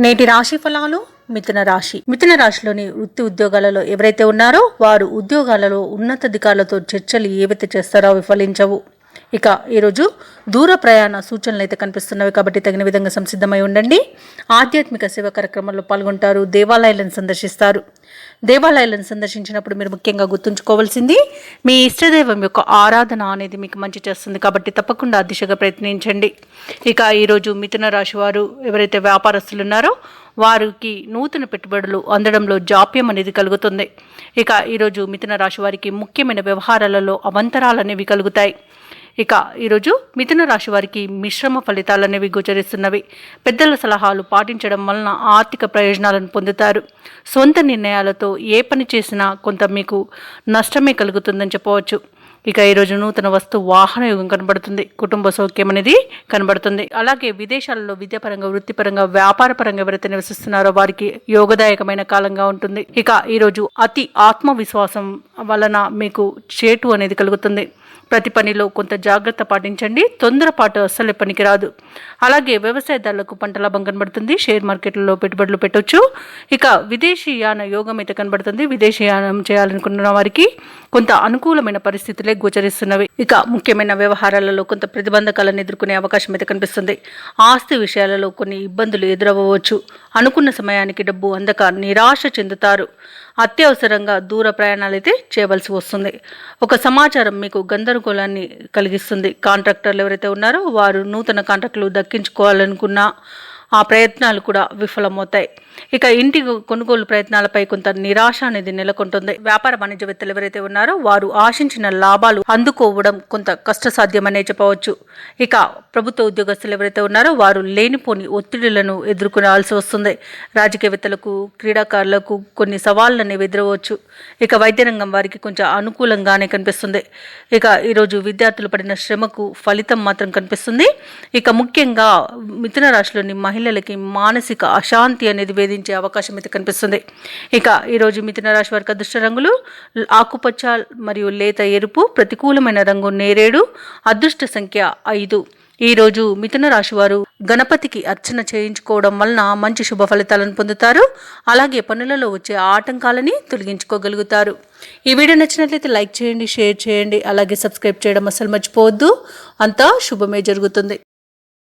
నేటి రాశి ఫలాలు మిథున రాశిలోని వృత్తి ఉద్యోగాలలో ఎవరైతే ఉన్నారో వారు ఉద్యోగాలలో ఉన్నతాధికారులతో చర్చలు ఏవైతే చేస్తారో అవి ఫలించవు. ఇక ఈరోజు దూర ప్రయాణ సూచనలు అయితే కనిపిస్తున్నవి కాబట్టి తగిన విధంగా సంసిద్ధమై ఉండండి. ఆధ్యాత్మిక సేవ కార్యక్రమాల్లో పాల్గొంటారు. దేవాలయాలను సందర్శిస్తారు. దేవాలయాలను సందర్శించినప్పుడు మీరు ముఖ్యంగా గుర్తుంచుకోవాల్సింది మీ ఇష్టదైవం యొక్క ఆరాధన అనేది మీకు మంచి చేస్తుంది కాబట్టి తప్పకుండా ఆ దిశగా ప్రయత్నించండి. ఇక ఈరోజు మిథున రాశి వారు ఎవరైతే వ్యాపారస్తులు ఉన్నారో వారికి నూతన పెట్టుబడులు అందడంలో జాప్యం అనేది కలుగుతుంది. ఇక ఈరోజు మిథున రాశి వారికి ముఖ్యమైన వ్యవహారాలలో అవంతరాలు అనేవి కలుగుతాయి. ఇక ఈరోజు మిథున రాశి వారికి మిశ్రమ ఫలితాలు అనేవి గోచరిస్తున్నవి. పెద్దల సలహాలు పాటించడం వలన ఆర్థిక ప్రయోజనాలను పొందుతారు. సొంత నిర్ణయాలతో ఏ పని చేసినా కొంత మీకు నష్టమే కలుగుతుందని చెప్పవచ్చు. ఇక ఈరోజు నూతన వాహన యోగం కనబడుతుంది. కుటుంబ సౌఖ్యం అనేది కనబడుతుంది. అలాగే విదేశాలలో విద్యాపరంగా, వృత్తిపరంగా, వ్యాపారపరంగా ఎవరైతే నివసిస్తున్నారో వారికి యోగదాయకమైన కాలంగా ఉంటుంది. ఇక ఈరోజు అతి ఆత్మవిశ్వాసం వలన మీకు చేటు అనేది కలుగుతుంది. ప్రతి పనిలో కొంత జాగ్రత్త పాటించండి. తొందరపాటు అస్సలే పనికిరాదు. అలాగే వ్యవసాయదారులకు పంట లాభం కనబడుతుంది. షేర్ మార్కెట్లలో పెట్టుబడులు పెట్టవచ్చు. ఇక విదేశీయాన యోగం అయితే కనబడుతుంది. విదేశీయానం చేయాలనుకున్న వారికి కొంత అనుకూలమైన పరిస్థితులే గోచరిస్తున్నవి. ఇక ముఖ్యమైన వ్యవహారాలలో కొంత ప్రతిబంధకాలను ఎదుర్కొనే అవకాశం అయితే కనిపిస్తుంది. ఆస్తి విషయాలలో కొన్ని ఇబ్బందులు ఎదురవ్వచ్చు. అనుకున్న సమయానికి డబ్బు అందక నిరాశ చెందుతారు. అత్యవసరంగా దూర ప్రయాణాలు అయితే చేయవలసి వస్తుంది. ఒక సమాచారం మీకు గందరగోళాన్ని కలిగిస్తుంది. కాంట్రాక్టర్లు ఎవరైతే ఉన్నారో వారు నూతన కాంట్రాక్టులు దక్కించుకోవాలనుకున్న ఆ ప్రయత్నాలు కూడా విఫలమవుతాయి. ఇక ఇంటి కొనుగోలు ప్రయత్నాలపై కొంత నిరాశ అనేది నెలకొంటుంది. వ్యాపార వాణిజ్యవేత్తలు ఎవరైతే ఉన్నారో వారు ఆశించిన లాభాలు అందుకోవడం కొంత కష్టసాధ్యమనే చెప్పవచ్చు. ఇక ప్రభుత్వ ఉద్యోగస్తులు ఎవరైతే ఉన్నారో వారు లేనిపోని ఒత్తిడులను ఎదుర్కొనాల్సి వస్తుంది. రాజకీయవేత్తలకు, క్రీడాకారులకు కొన్ని సవాళ్లు అనేవి ఎదురవచ్చు. ఇక వైద్య రంగం వారికి కొంచెం అనుకూలంగానే కనిపిస్తుంది. ఇక ఈరోజు విద్యార్థులు పడిన శ్రమకు ఫలితం మాత్రం కనిపిస్తుంది. ఇక ముఖ్యంగా మిథున రాశిలోని మహిళలకి మానసిక అశాంతి అనేది వేధించే అవకాశం అయితే కనిపిస్తుంది. ఇక ఈరోజు మిథున రాశి వారికి అదృష్ట రంగులు ఆకుపచ్చ మరియు లేత ఎరుపు, ప్రతికూలమైన రంగు నేరేడు, అదృష్ట సంఖ్య 5. ఈరోజు మిథున రాశి వారు గణపతికి అర్చన చేయించుకోవడం వలన మంచి శుభ ఫలితాలను పొందుతారు. అలాగే పనులలో వచ్చే ఆటంకాలని తొలగించుకోగలుగుతారు. ఈ వీడియో నచ్చినట్లయితే లైక్ చేయండి, షేర్ చేయండి, అలాగే సబ్స్క్రైబ్ చేయడం అసలు మర్చిపోవద్దు. అంతా శుభమే జరుగుతుంది.